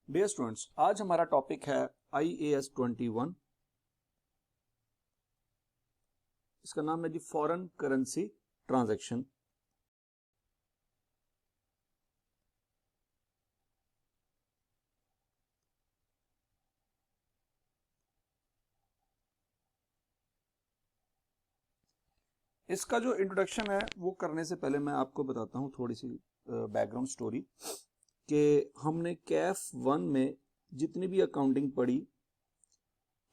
Dear students, आज हमारा topic है IAS 21। इसका नाम है जी फॉरेन करेंसी ट्रांजैक्शन। इसका जो इंट्रोडक्शन है वो करने से पहले मैं आपको बताता हूँ थोड़ी सी बैकग्राउंड स्टोरी कि हमने कैफ 1 में जितनी भी अकाउंटिंग पढ़ी,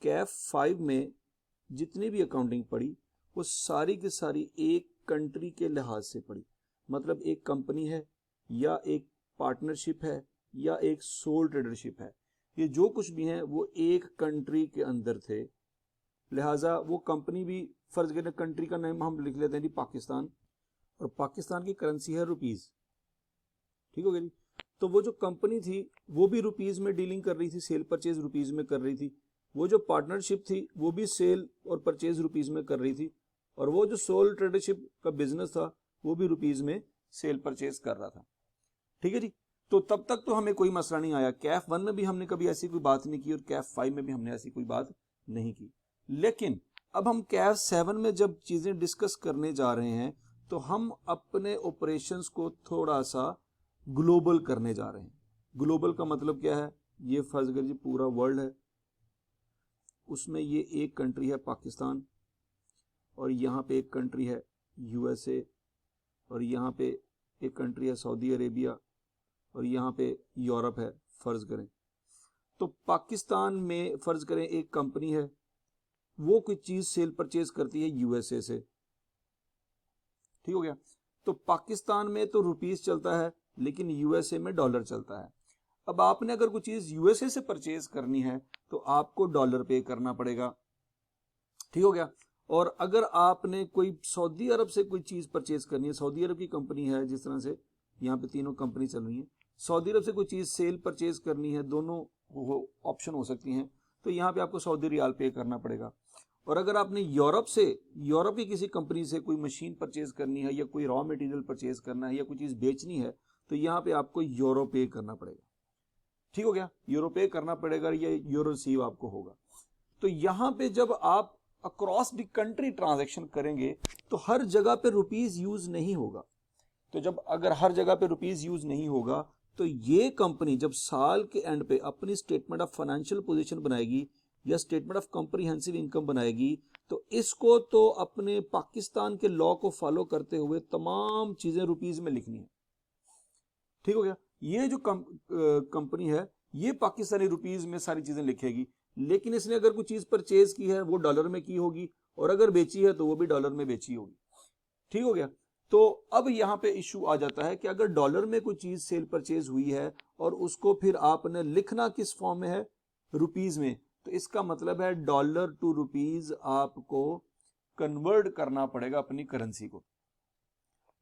कैफ 5 में जितनी भी अकाउंटिंग पढ़ी, वो सारी की सारी एक कंट्री के लिहाज से पढ़ी। मतलब एक कंपनी है या एक पार्टनरशिप है या एक सोल ट्रेडरशिप है, ये जो कुछ भी है वो एक कंट्री के अंदर थे। लिहाजा वो कंपनी भी, फर्ज करें कंट्री का नाम हम लिख लेते हैं जी पाकिस्तान, और पाकिस्तान की करेंसी है रुपीज। ठीक हो गया जी। तो वो जो कंपनी थी वो भी रुपीज में डीलिंग कर रही थी, सेल परचेज रुपीज में कर रही थी। वो जो पार्टनरशिप थी वो भी सेल और परचेज रुपीज में कर रही थी, और वो जो सोल ट्रेडरशिप का बिजनेस था वो भी रुपीज में सेल परचेज कर रहा था। ठीक है जी। तो तब तक तो हमें कोई मसला नहीं आया। कैफ 1 में भी हमने कभी ऐसी कोई बात नहीं की और कैफ 5 में भी हमने ऐसी कोई बात नहीं की। लेकिन अब हम कैफ 7 में जब चीजें डिस्कस करने जा रहे हैं तो हम अपने ऑपरेशंस को थोड़ा सा ग्लोबल करने जा रहे हैं। ग्लोबल का मतलब क्या है? ये फर्ज कर जी पूरा वर्ल्ड है, उसमें ये एक कंट्री है पाकिस्तान, और यहाँ पे एक कंट्री है USA, और यहाँ पे एक कंट्री है सऊदी अरेबिया, और यहाँ पे यूरोप है फर्ज करें। तो पाकिस्तान में फर्ज करें एक कंपनी है, वो कोई चीज सेल परचेज करती है USA से। ठीक हो गया। तो पाकिस्तान में तो रुपीस चलता है लेकिन USA में डॉलर चलता है। अब आपने अगर कोई चीज USA से परचेज करनी है तो आपको डॉलर पे करना पड़ेगा। ठीक हो गया। और अगर आपने कोई सऊदी अरब से कोई चीज परचेज करनी है, सऊदी अरब की कंपनी है, जिस तरह से यहाँ पे तीनों कंपनी चल रही है, सऊदी अरब से कोई चीज सेल परचेज करनी है, दोनों ऑप्शन हो सकती हैं, तो यहाँ पे आपको सऊदी रियाल पे करना पड़ेगा। और अगर आपने यूरोप की किसी कंपनी से कोई मशीन परचेज करनी है या कोई रॉ मटेरियल परचेज करना है या कोई चीज बेचनी है, तो यहाँ पे आपको यूरो पे करना पड़ेगा। ठीक हो गया। यूरो पे करना पड़ेगा या यूरो रिसीव आपको होगा। तो यहाँ पे जब आप अक्रॉस द कंट्री ट्रांजैक्शन करेंगे तो हर जगह पे रुपीज यूज नहीं होगा। तो जब अगर हर जगह पे रुपीज यूज नहीं होगा तो ये कंपनी जब साल के एंड पे अपनी स्टेटमेंट ऑफ फाइनेंशियल पोजीशन बनाएगी या स्टेटमेंट ऑफ कॉम्प्रिहेंसिव इनकम बनाएगी, तो इसको तो अपने पाकिस्तान के लॉ को फॉलो करते हुए तमाम चीजें रुपीज में लिखनी है। ठीक हो गया। ये जो कंपनी है ये पाकिस्तानी रुपीज में सारी चीजें लिखेगी, लेकिन इसने अगर कोई चीज परचेज की है वो डॉलर में की होगी, और अगर बेची है तो वो भी डॉलर में बेची होगी। ठीक हो गया। तो अब यहाँ पे इशू आ जाता है कि अगर डॉलर में कोई चीज सेल परचेज हुई है और उसको फिर आपने लिखना किस फॉर्म में है? रुपीज में। तो इसका मतलब है डॉलर टू रुपीज आपको कन्वर्ट करना पड़ेगा अपनी करेंसी को।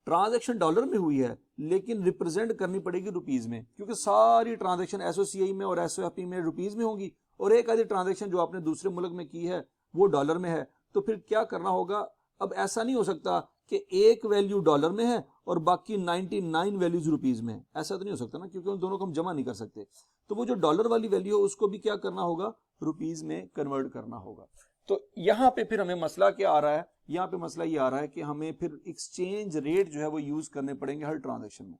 ट्रांजैक्शन डॉलर में हुई है लेकिन रिप्रेजेंट करनी पड़ेगी रुपीज में, क्योंकि सारी ट्रांजैक्शन SOCI में और SOFP में रुपीज में होंगी, और एक आधी ट्रांजैक्शन जो आपने दूसरे मुल्क में की है वो डॉलर में है। तो फिर क्या करना होगा? अब ऐसा नहीं हो सकता कि एक वैल्यू डॉलर में है और बाकी 99 वैल्यूज रुपीज में है। ऐसा तो नहीं हो सकता ना, क्योंकि उन दोनों को हम जमा नहीं कर सकते। तो वो जो डॉलर वाली वैल्यू है उसको भी क्या करना होगा? रुपीज में कन्वर्ट करना होगा। तो यहां पे फिर हमें मसला क्या आ रहा है? यहाँ पे मसला ये आ रहा है कि हमें फिर एक्सचेंज रेट जो है वो यूज करने पड़ेंगे हर ट्रांजैक्शन में।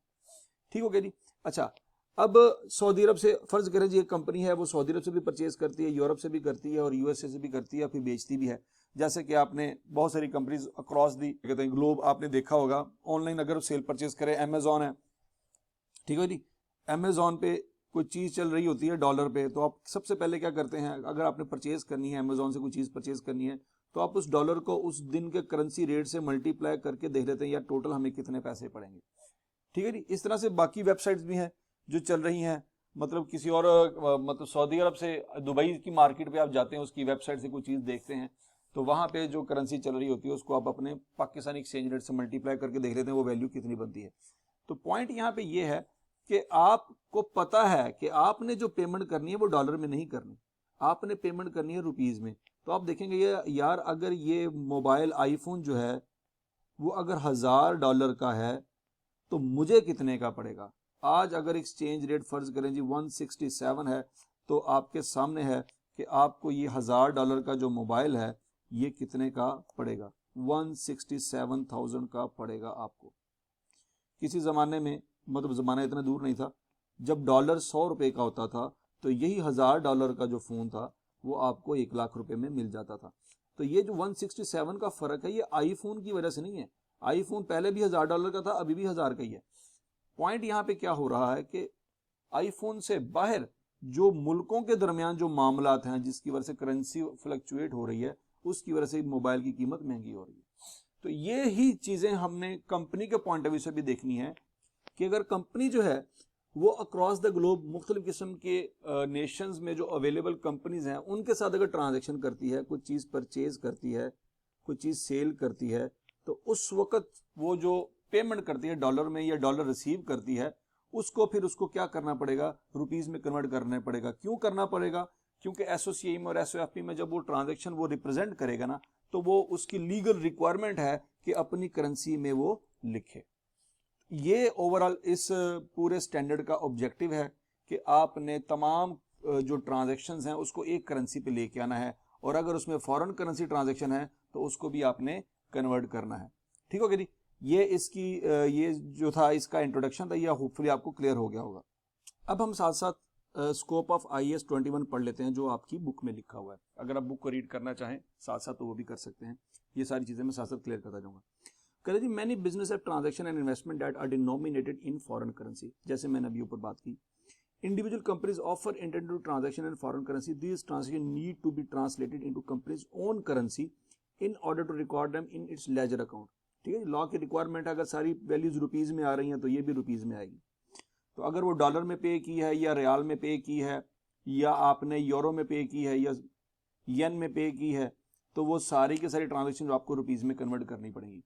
ठीक हो गया जी। अच्छा, अब सऊदी अरब से फर्ज करें जी एक कंपनी है, वो सऊदी अरब से भी परचेज करती है, यूरोप से भी करती है, और USA से भी करती है, फिर बेचती भी है। जैसे कि आपने बहुत सारी कंपनीज अक्रॉस दी कहते हैं ग्लोब आपने देखा होगा। ऑनलाइन अगर सेल परचेज करें, अमेजॉन है, ठीक है जी, अमेजॉन पे कोई चीज चल रही होती है डॉलर पे, तो आप सबसे पहले क्या करते हैं? अगर आपने परचेज करनी है, अमेजॉन से कोई चीज परचेज करनी है, तो आप उस डॉलर को उस दिन के करेंसी रेट से मल्टीप्लाई करके देख लेते हैं यार टोटल हमें कितने पैसे पड़ेंगे। ठीक है जी। इस तरह से बाकी वेबसाइट्स भी हैं जो चल रही हैं। मतलब किसी और मतलब सऊदी अरब से दुबई की मार्केट पे आप जाते हैं, उसकी वेबसाइट से कोई चीज देखते हैं, तो वहां पे जो करेंसी चल रही होती है उसको आप अपने पाकिस्तानी एक्सचेंज रेट से मल्टीप्लाई करके देख लेते हैं वो वैल्यू कितनी बनती है। तो पॉइंट यहाँ पे ये है कि आपको पता है कि आपने जो पेमेंट करनी है वो डॉलर में नहीं करनी, आपने पेमेंट करनी है रुपीज में। तो आप देखेंगे ये यार, अगर ये मोबाइल आईफोन जो है वो अगर $1000 का है तो मुझे कितने का पड़ेगा? आज अगर एक्सचेंज रेट फर्ज करें जी 167 है, तो आपके सामने है कि आपको ये $1000 का जो मोबाइल है ये कितने का पड़ेगा, 167,000 का पड़ेगा आपको। किसी ज़माने में, मतलब ज़माना इतना दूर नहीं था, जब डॉलर 100 रुपये का होता था तो यही $1000 का जो फ़ोन था वो आपको 1 लाख रुपए में मिल जाता था। तो ये जो 167 का फ़र्क है ये आईफोन की वजह से नहीं है। आईफोन पहले भी $1000 का था, अभी भी 1000 का ही है। पॉइंट यहाँ पे क्या हो रहा है कि आईफोन से बाहर जो मुल्कों के दरमियान जो मामलात हैं, जिसकी वजह से करेंसी फ्लक्चुएट हो रही है, उसकी वजह से मोबाइल की कीमत महंगी हो रही है। तो ये ही चीज़ें हमने कंपनी के पॉइंट ऑफ व्यू से भी देखनी है कि अगर कंपनी जो है वो अक्रॉस द ग्लोब मुख्तलिफ किस्म के नेशंस में जो अवेलेबल कंपनीज हैं उनके साथ अगर ट्रांजैक्शन करती है, कुछ चीज़ परचेज करती है, कुछ चीज़ सेल करती है, तो उस वक्त वो जो पेमेंट करती है डॉलर में या डॉलर रिसीव करती है, उसको फिर उसको क्या करना पड़ेगा, रुपीज़ में कन्वर्ट करना पड़ेगा। क्यों करना पड़ेगा? क्योंकि एसओसीआई में और एसओएफपी में जब वो ट्रांजैक्शन वो रिप्रेजेंट करेगा ना, तो वो उसकी लीगल रिक्वायरमेंट है कि अपनी करेंसी में वो लिखे। ये ओवरऑल इस पूरे स्टैंडर्ड का ऑब्जेक्टिव है कि आपने तमाम जो ट्रांजैक्शंस हैं उसको एक करेंसी पे लेके आना है, और अगर उसमें फॉरेन करेंसी ट्रांजैक्शन है तो उसको भी आपने कन्वर्ट करना है। ठीक हो गया जी? ये इसकी ये जो था इसका इंट्रोडक्शन था, ये होपफुली आपको क्लियर हो गया होगा। अब हम साथ साथ स्कोप ऑफ IAS 21 पढ़ लेते हैं जो आपकी बुक में लिखा हुआ है। अगर आप बुक को रीड करना चाहें साथ साथ तो वो भी कर सकते हैं। ये सारी चीज़ें मैं साथ साथ क्लियर करता जाऊँगा। कहते जी many business have transaction and investment that are denominated in foreign currency. जैसे मैंने अभी ऊपर बात की, individual companies offer intended transaction in foreign currency, this transaction need to be translated into companies own currency in order to record them in its ledger account. ठीक है, law की requirement है, अगर सारी वैल्यूज रुपीज में आ रही हैं तो ये भी रुपीज में आएगी। तो अगर वो डॉलर में पे की है या रियाल में पे की है या आपने यूरो में पे की है या येन में पे की है, तो वो सारी की सारी ट्रांजैक्शन आपको रुपीज में कन्वर्ट करनी पड़ेगी।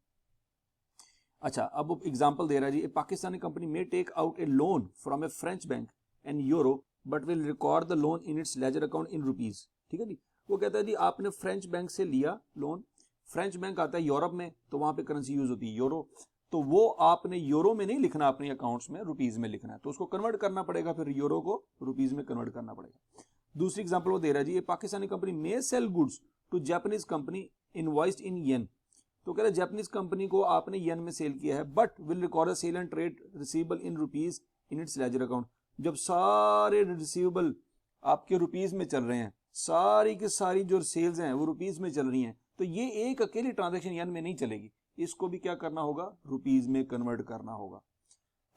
अच्छा, अब वो एग्जांपल दे रहा है जी, a Pakistani company may take out a loan from a French bank and euro but will record the loan in its ledger account in rupees. ठीक है जी, वो कहता है जी आपने फ्रेंच बैंक से लिया लोन, फ्रेंच बैंक आता है यूरोप में, तो वहां पे करेंसी यूज होती है यूरो, तो वो आपने यूरो में नहीं लिखना, अपने अकाउंट्स में रुपीज में लिखना है, तो उसको कन्वर्ट करना पड़ेगा, फिर यूरो को रुपीज में कन्वर्ट करना पड़ेगा। दूसरी एग्जांपल वो दे रहा है जी, ये पाकिस्तानी कंपनी में sell goods to Japanese company invoiced in yen. तो कह रहे जापानीज कंपनी को आपने येन में सेल किया है, but will record sale and trade receivable in rupees in its ledger account. जब सारे रिसीवेबल आपके रुपीज में चल रहे हैं, सारी की सारी जो सेल्स हैं वो रुपीज में चल रही हैं, तो ये एक अकेली ट्रांजैक्शन येन में नहीं चलेगी, इसको भी क्या करना होगा, रुपीज में कन्वर्ट करना होगा।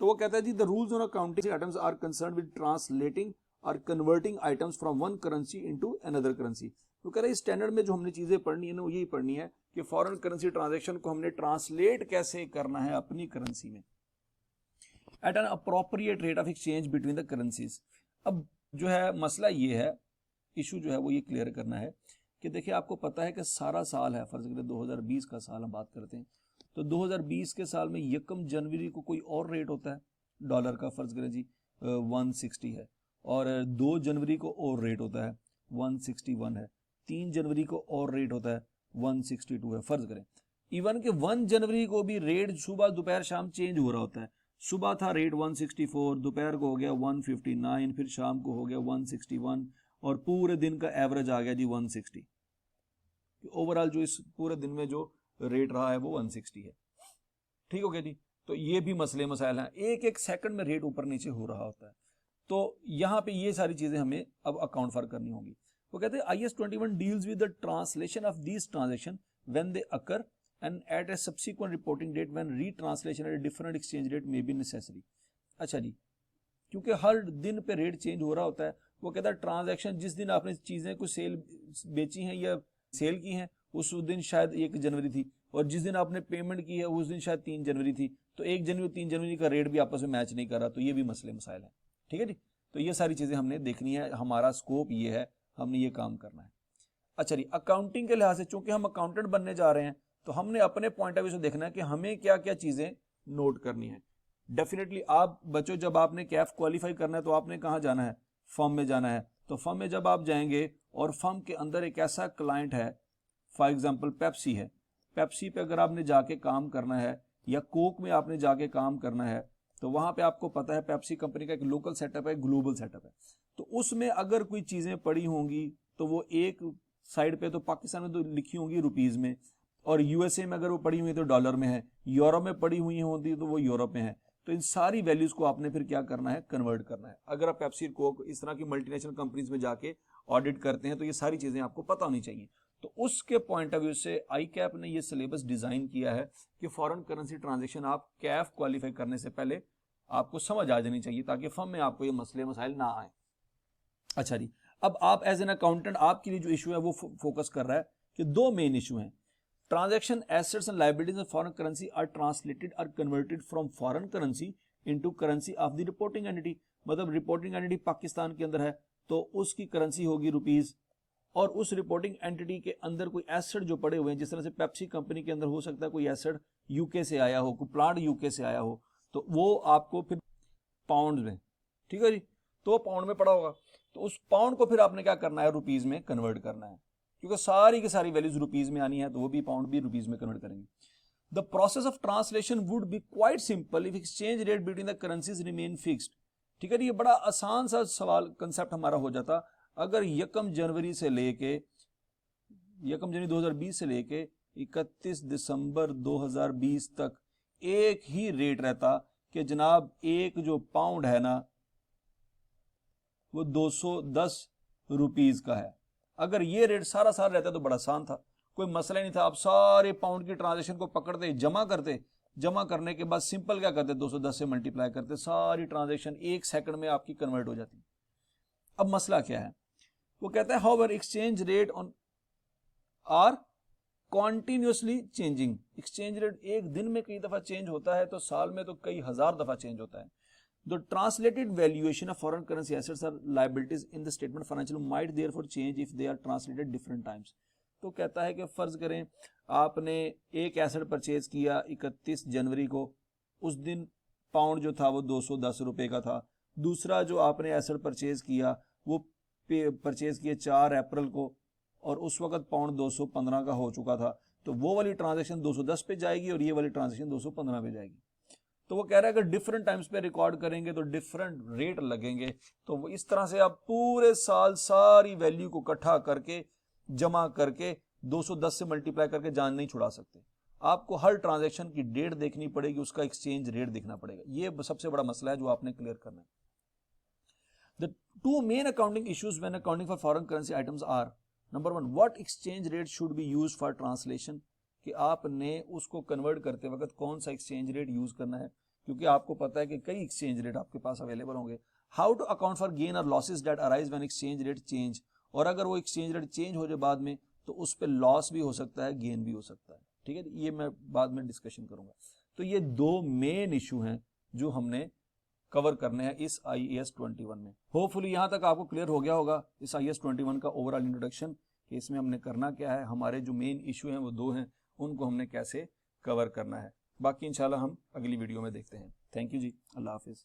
तो वो कहता है जी the rules on accounting items are concerned with translating और converting items from one currency into another currency. तो कह रहे हैं स्टैंडर्ड में जो हमने चीजें पढ़नी है ना, वो यही पढ़नी है कि फॉरेन करेंसी ट्रांजैक्शन को हमने ट्रांसलेट कैसे करना है अपनी करेंसी में at an appropriate rate of exchange between the currencies. अब जो है मसला ये है, इशू जो है वो ये क्लियर करना है कि देखिए आपको पता है कि सारा साल है, फर्ज करें 2020 का साल हम बात करते हैं, तो 2020 के साल में 1 जनवरी को कोई और रेट होता है डॉलर का, फर्ज करें जी 160 है, और 2 जनवरी को और रेट होता है 161 है, 3 जनवरी को और रेट होता है 162 है, फर्ज करें। इवन के 1 जनवरी को भी रेट सुबह दोपहर शाम चेंज हो रहा होता है। सुबह था रेट 164, दोपहर को हो गया 159, फिर शाम को हो गया 161, और पूरे दिन का एवरेज आ गया जी 160। ओवरऑल जो इस पूरे दिन में जो रेट रहा है वो 160 है। ठीक हो गया जी? तो ये भी मसले मसाइल हैं, एक एक सेकंड में रेट ऊपर नीचे हो रहा होता है, तो यहाँ पे ये सारी चीजें हमें अब अकाउंट फॉर करनी होगी। वो कहते हैं IAS 21 deals with the translation of these transaction when they occur and at a subsequent reporting date when retranslation at different exchange rate may be necessary. अच्छा जी, क्योंकि हर दिन पे रेट चेंज हो रहा होता है, वो कहता है ट्रांजैक्शन जिस दिन आपने चीजें कुछ सेल बेची हैं या सेल की हैं उस दिन शायद 1 जनवरी थी, और जिस दिन आपने पेमेंट की है उस दिन शायद 3 जनवरी थी, तो 1 जनवरी 3 जनवरी का रेट भी आपस में मैच नहीं कर रहा, तो ये भी मसले मसाइल हैं। ठीक है जी? तो ये सारी चीजें हमने देखनी है, हमारा स्कोप ये है, हमने ये काम करना है। अच्छा जी, अकाउंटिंग के लिहाज से चूंकि हम अकाउंटेंट बनने जा रहे हैं, तो हमने अपने पॉइंट ऑफ व्यू से देखना है कि हमें क्या क्या चीजें नोट करनी है। डेफिनेटली आप बच्चों जब आपने कैफ क्वालिफाई करना है तो आपने कहाँ जाना है, फर्म में जाना है। तो फर्म में जब आप जाएंगे और फर्म के अंदर एक ऐसा क्लाइंट है, फॉर एग्जांपल पेप्सी है, पेप्सी पे अगर आपने जाके काम करना है या कोक में आपने जाके काम करना है, तो वहां पे आपको पता है पेप्सी कंपनी का एक लोकल सेटअप है, ग्लोबल सेटअप है। तो उसमें अगर कोई चीजें पड़ी होंगी तो वो एक साइड पे तो पाकिस्तान में तो लिखी होंगी रुपीज में, और यूएसए में अगर वो पड़ी हुई तो डॉलर में है, यूरोप में पड़ी हुई होती तो वो यूरोप में है। तो इन सारी वैल्यूज को आपने फिर क्या करना है, कन्वर्ट करना है। अगर आप पेप्सी कोक इस तरह की मल्टीनेशनल कंपनीज में जाके ऑडिट करते हैं तो ये सारी चीजें आपको पता होनी चाहिए। तो उसके पॉइंट ऑफ व्यू से ICAP ने ये सिलेबस डिजाइन किया है कि फॉरेन करेंसी ट्रांजैक्शन आप कैफ क्वालिफाई करने से पहले आपको समझ आ जानी चाहिए, ताकि फर्म में आपको ये मसले मसाइल ना आए। अच्छा जी, अब आप एज एन अकाउंटेंट आपके लिए जो इशू है वो फोकस कर रहा है कि दो मेन इशू हैं। Transaction assets and liabilities of foreign currency are translated और converted from foreign currency into currency of the reporting entity. मतलब रिपोर्टिंग एंटिटी पाकिस्तान के अंदर है तो उसकी करेंसी होगी रुपीज, और उस रिपोर्टिंग एंटिटी के अंदर कोई एसेट जो पड़े हुए हैं, जिस तरह से पेप्सी कंपनी के अंदर हो सकता है कोई एसेट यूके से आया हो, कोई प्लांट यूके से आया हो, तो वो आपको फिर पाउंड में, ठीक है जी, तो वो पाउंड में पड़ा होगा। तो उस पाउंड को फिर आपने क्या करना है, रुपीज में कन्वर्ट करना है, क्योंकि सारी की सारी वैल्यूज रुपीज में आनी है, तो वो भी पाउंड भी रुपीज में कन्वर्ट करेंगे। The process of translation would be quite simple if exchange rate between the currencies remain fixed. ठीक है, ये बड़ा आसान सा सवाल कंसेप्ट हमारा हो जाता अगर 1 जनवरी 2020 से लेके 31 दिसंबर 2020 तक एक ही रेट रहता कि जनाब एक जो पाउंड है ना वो 210 रुपीज का है। अगर ये रेट सारा साल रहता तो बड़ा आसान था, कोई मसला ही नहीं था। आप सारे पाउंड की ट्रांजैक्शन को पकड़ते, जमा करते, जमा करने के बाद सिंपल क्या करते, 210 से मल्टीप्लाई करते, सारी ट्रांजैक्शन 1 सेकंड में आपकी कन्वर्ट हो जाती। अब मसला क्या है, वो कहता है however exchange rate on are continuously changing. Exchange rate एक दिन में कई दफा चेंज होता है, तो साल में तो कई हजार दफा चेंज होता है। The translated valuation of foreign currency assets or liabilities in the statement financial might therefore change if they are translated different times। तो कहता है कि फर्ज करें आपने एक एसेट परचेज किया 31 जनवरी को, उस दिन पाउंड जो था वो 210 रुपए का था। दूसरा जो आपने एसेट परचेज किया वो परचेज किया 4 अप्रैल को, और उस वक्त पाउंड 215 का हो चुका था, तो वो वाली ट्रांजेक्शन 210 पे जाएगी और ये वाली ट्रांजेक्शन 215 पे जाएगी। तो वो कह रहा है कि डिफरेंट टाइम्स पे रिकॉर्ड करेंगे तो डिफरेंट रेट लगेंगे। तो इस तरह से आप पूरे साल सारी वैल्यू को इकट्ठा करके जमा करके 210 से मल्टीप्लाई करके जान नहीं छुड़ा सकते। आपको हर ट्रांजैक्शन की डेट देखनी पड़ेगी, उसका एक्सचेंज रेट देखना पड़ेगा। ये सबसे बड़ा मसला है जो आपने क्लियर करना है। The two main accounting issues when accounting for foreign currency items are, number 1, what exchange rate should be used for translation, कि आपने उसको कन्वर्ट करते वक्त कौन सा एक्सचेंज रेट यूज करना है, क्योंकि आपको पता है कि कई एक्सचेंज रेट आपके पास अवेलेबल होंगे। How to account for gain और losses that arise when exchange rate change, और अगर वो एक्सचेंज रेट चेंज हो जाए बाद में तो उस पर लॉस भी हो सकता है, गेन भी हो सकता है। ठीक है, ये मैं बाद में डिस्कशन करूंगा। तो ये दो मेन इशू हैं जो हमने कवर करने हैं इस IAS 21 में। होपफुली यहां तक आपको क्लियर हो गया होगा इस IAS 21 का ओवरऑल इंट्रोडक्शन, कि इसमें हमने करना क्या है, हमारे जो मेन इशू हैं वो 2 हैं, उनको हमने कैसे कवर करना है। बाकी इंशाल्लाह हम अगली वीडियो में देखते हैं। थैंक यू जी, अल्लाह हाफिज।